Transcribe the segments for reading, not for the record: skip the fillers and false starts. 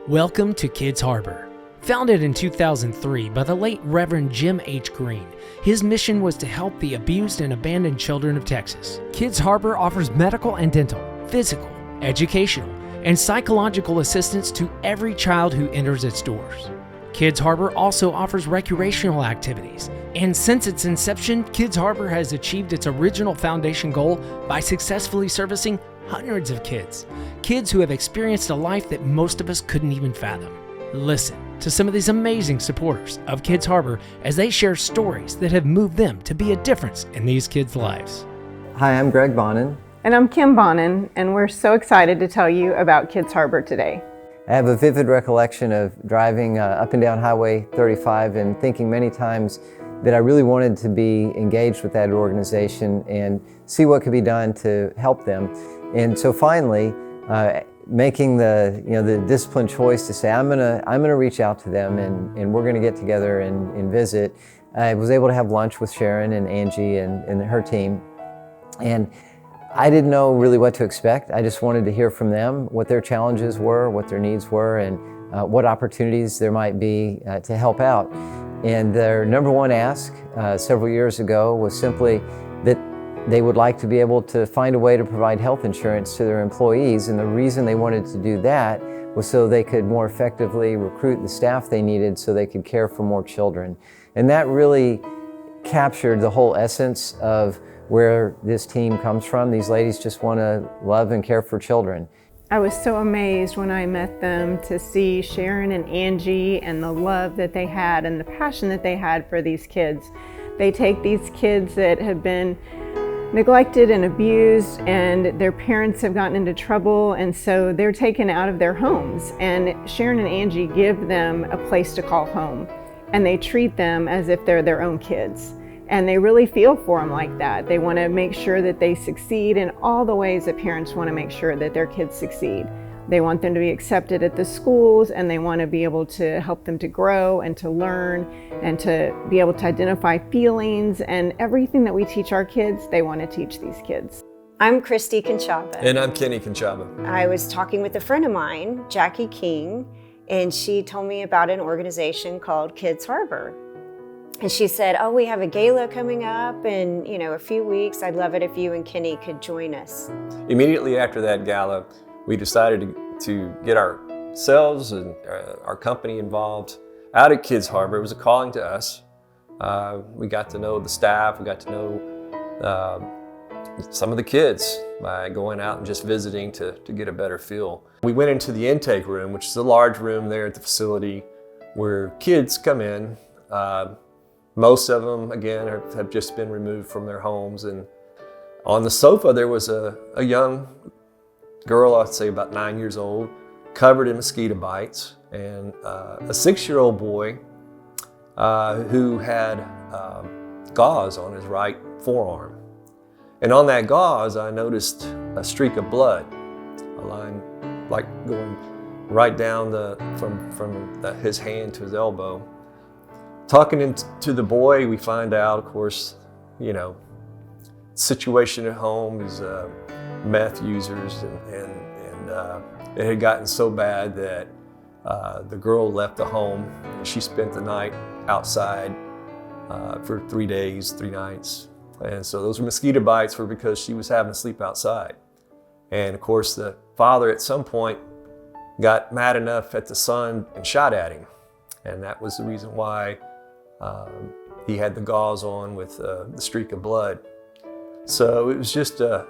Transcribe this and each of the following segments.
Welcome to Kidz Harbor. Founded in 2003 by the late Reverend Jim H. Green, his mission was to help the abused and abandoned children of Texas. Kidz Harbor offers medical and dental, physical, educational, and psychological assistance to every child who enters its doors. Kidz Harbor also offers recreational activities, and since its inception, Kidz Harbor has achieved its original foundation goal by successfully servicing hundreds of kids who have experienced a life that most of us couldn't even fathom. Listen to some of these amazing supporters of Kidz Harbor as they share stories that have moved them to be a difference in these kids' lives. Hi, I'm Greg Bonin. And I'm Kim Bonin, and we're so excited to tell you about Kidz Harbor today. I have a vivid recollection of driving up and down Highway 35 and thinking many times that I really wanted to be engaged with that organization and see what could be done to help them. And so finally, making the disciplined choice to say, I'm gonna reach out to them and we're gonna get together and visit. I was able to have lunch with Sharon and Angie and her team. And I didn't know really what to expect. I just wanted to hear from them what their challenges were, what their needs were, and what opportunities there might be to help out. And their number one ask several years ago was simply that they would like to be able to find a way to provide health insurance to their employees. And the reason they wanted to do that was so they could more effectively recruit the staff they needed so they could care for more children. And that really captured the whole essence of where this team comes from. These ladies just want to love and care for children. I was so amazed when I met them to see Sharon and Angie and the love that they had and the passion that they had for these kids. They take these kids that have been neglected and abused, and their parents have gotten into trouble, and so they're taken out of their homes. And Sharon and Angie give them a place to call home, and they treat them as if they're their own kids. And they really feel for them like that. They want to make sure that they succeed in all the ways that parents want to make sure that their kids succeed. They want them to be accepted at the schools, and they want to be able to help them to grow and to learn and to be able to identify feelings, and everything that we teach our kids, they want to teach these kids. I'm Christy Conchava. And I'm Kenny Conchava. I was talking with a friend of mine, Jackie King, and she told me about an organization called Kidz Harbor. And she said, oh, we have a gala coming up in a few weeks. I'd love it if you and Kenny could join us. Immediately after that gala, we decided to get ourselves and our company involved out at Kidz Harbor. It was a calling to us. We got to know the staff. We got to know some of the kids by going out and just visiting to get a better feel. We went into the intake room, which is a large room there at the facility where kids come in. Most of them, again, have just been removed from their homes. And on the sofa, there was a young girl, I'd say about 9 years old, covered in mosquito bites, and a 6-year-old boy who had gauze on his right forearm. And on that gauze, I noticed a streak of blood, a line like going right down from his hand to his elbow. Talking to the boy, we find out, of course, situation at home is meth users, and it had gotten so bad that the girl left the home and she spent the night outside for 3 days, 3 nights. And so those mosquito bites were because she was having to sleep outside. And of course, the father at some point got mad enough at the son and shot at him. And that was the reason why he had the gauze on with the streak of blood. So it was just a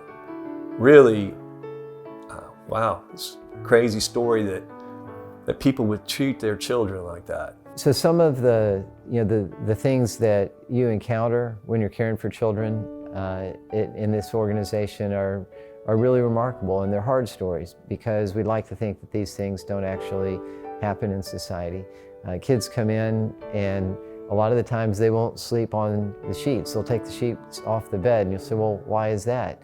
really, it's a crazy story that people would treat their children like that. So some of the things that you encounter when you're caring for children in this organization are really remarkable, and they're hard stories because we like to think that these things don't actually happen in society. Kids come in, and a lot of the times they won't sleep on the sheets. They'll take the sheets off the bed, and you'll say, well, why is that?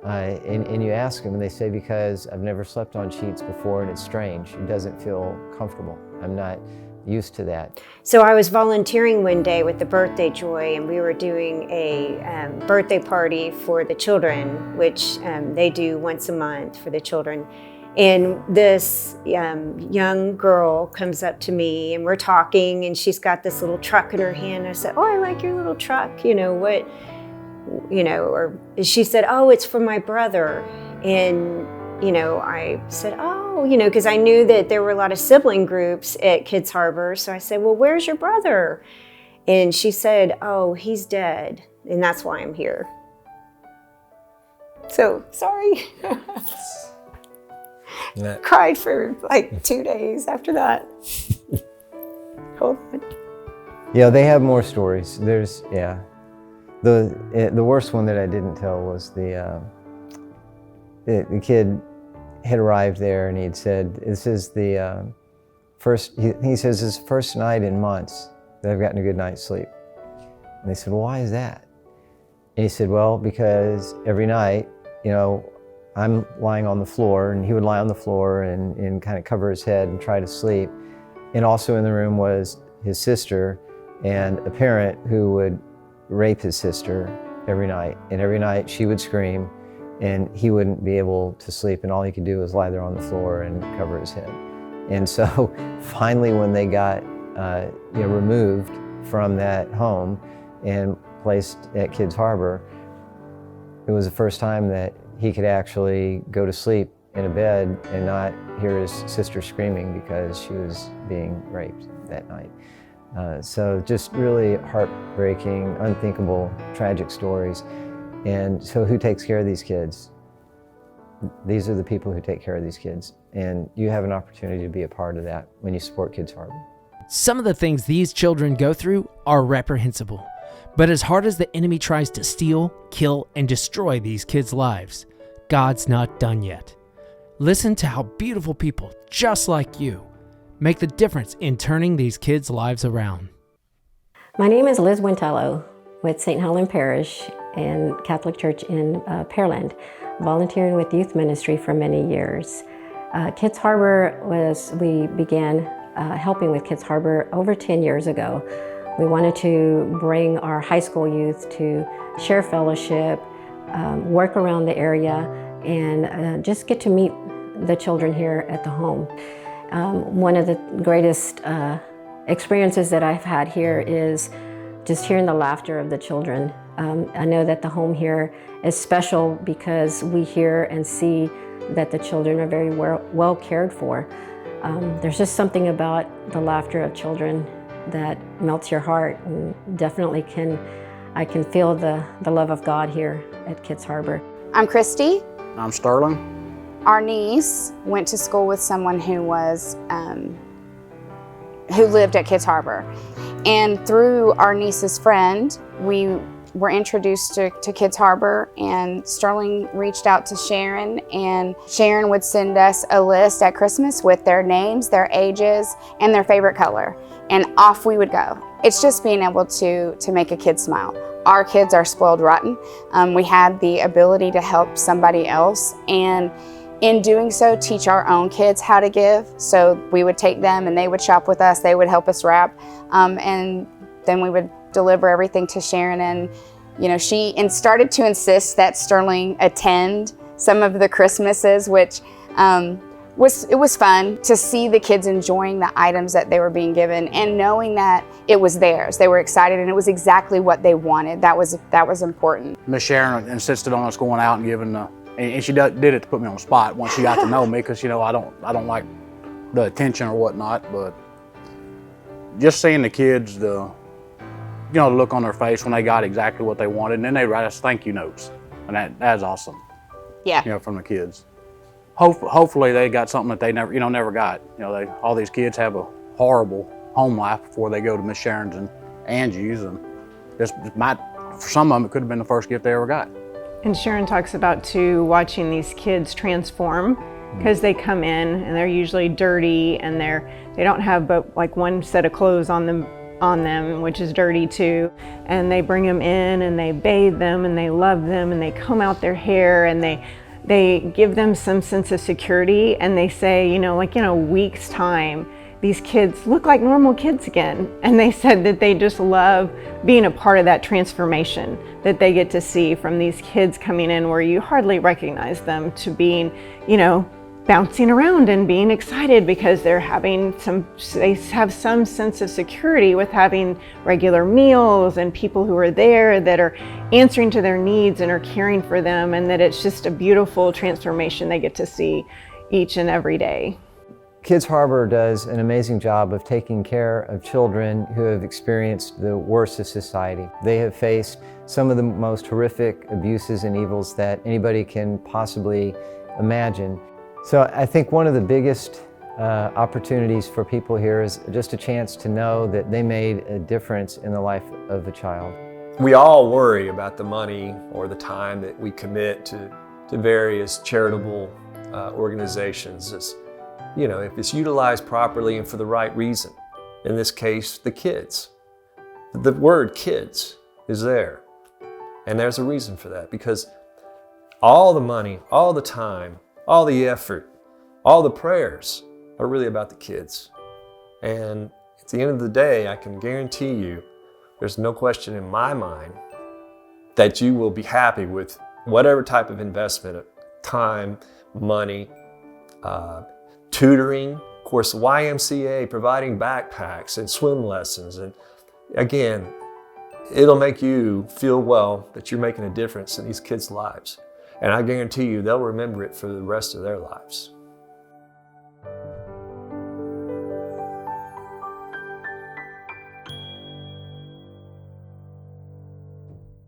And you ask them, and they say, because I've never slept on sheets before, and it's strange. It doesn't feel comfortable. I'm not used to that. So I was volunteering one day with the Birthday Joy, and we were doing a birthday party for the children, which they do once a month for the children. And this young girl comes up to me and we're talking, and she's got this little truck in her hand. I said, "Oh, I like your little truck. Or she said, "Oh, it's for my brother." And, I said, "Oh," because I knew that there were a lot of sibling groups at Kidz Harbor. So I said, "Well, where's your brother?" And she said, "Oh, he's dead. And that's why I'm here." So, sorry. Cried for like 2 days after that. Hold on. Yeah, they have more stories. There's, yeah. The worst one that I didn't tell was the kid had arrived there and he'd said, "This is the first," he says, "this is the first night in months that I've gotten a good night's sleep." And they said, "Well, why is that?" And he said, "Well, because every night, I'm lying on the floor," and he would lie on the floor and kind of cover his head and try to sleep. And also in the room was his sister and a parent who would rape his sister every night. And every night she would scream and he wouldn't be able to sleep, and all he could do was lie there on the floor and cover his head. And so finally when they got removed from that home and placed at Kidz Harbor, it was the first time that he could actually go to sleep in a bed and not hear his sister screaming because she was being raped that night. So just really heartbreaking, unthinkable, tragic stories. And so who takes care of these kids? These are the people who take care of these kids. And you have an opportunity to be a part of that when you support Kidz Harbor. Some of the things these children go through are reprehensible. But as hard as the enemy tries to steal, kill, and destroy these kids' lives, God's not done yet. Listen to how beautiful people just like you make the difference in turning these kids' lives around. My name is Liz Wintello with St. Helen Parish and Catholic Church in Pearland, volunteering with youth ministry for many years. Kidz Harbor we began helping with Kidz Harbor over 10 years ago. We wanted to bring our high school youth to share fellowship, work around the area, and just get to meet the children here at the home. One of the greatest experiences that I've had here is just hearing the laughter of the children. I know that the home here is special because we hear and see that the children are very well cared for. There's just something about the laughter of children that melts your heart, and definitely I can feel the love of God here at Kidz Harbor. I'm Christy. I'm Sterling. Our niece went to school with someone who lived at Kidz Harbor. And through our niece's friend, we were introduced to Kidz Harbor, and Sterling reached out to Sharon, and Sharon would send us a list at Christmas with their names, their ages, and their favorite color. And off we would go. It's just being able to make a kid smile. Our kids are spoiled rotten. We had the ability to help somebody else, and in doing so, teach our own kids how to give. So we would take them and they would shop with us, they would help us wrap, and then we would deliver everything to Sharon. And she started to insist that Sterling attend some of the Christmases, which it was fun to see the kids enjoying the items that they were being given and knowing that it was theirs. They were excited and it was exactly what they wanted. That was important. Miss Sharon insisted on us going out and giving and she did it to put me on the spot once she got to know me, because I don't like the attention or whatnot, but just seeing the kids, the look on their face when they got exactly what they wanted, and then they write us thank you notes, and that's awesome. Yeah. From the kids. Hopefully they got something that they never got. All these kids have a horrible home life before they go to Miss Sharon's and Angie's, and for some of them it could have been the first gift they ever got. And Sharon talks about too, watching these kids transform, because they come in and they're usually dirty and they don't have but like one set of clothes on them, which is dirty too. And they bring them in and they bathe them and they love them and they comb out their hair and they give them some sense of security, and they say, like in a week's time, these kids look like normal kids again. And they said that they just love being a part of that transformation that they get to see from these kids coming in where you hardly recognize them, to being, bouncing around and being excited because they have some sense of security with having regular meals and people who are there that are answering to their needs and are caring for them, and that it's just a beautiful transformation they get to see each and every day. Kidz Harbor does an amazing job of taking care of children who have experienced the worst of society. They have faced some of the most horrific abuses and evils that anybody can possibly imagine. So I think one of the biggest opportunities for people here is just a chance to know that they made a difference in the life of a child. We all worry about the money or the time that we commit to various charitable organizations. If it's utilized properly and for the right reason. In this case, the kids. The word kids is there. And there's a reason for that, because all the money, all the time, all the effort, all the prayers are really about the kids. And at the end of the day, I can guarantee you, there's no question in my mind that you will be happy with whatever type of investment, time, money, tutoring, of course, YMCA providing backpacks and swim lessons. And again, it'll make you feel well that you're making a difference in these kids' lives. And I guarantee you they'll remember it for the rest of their lives.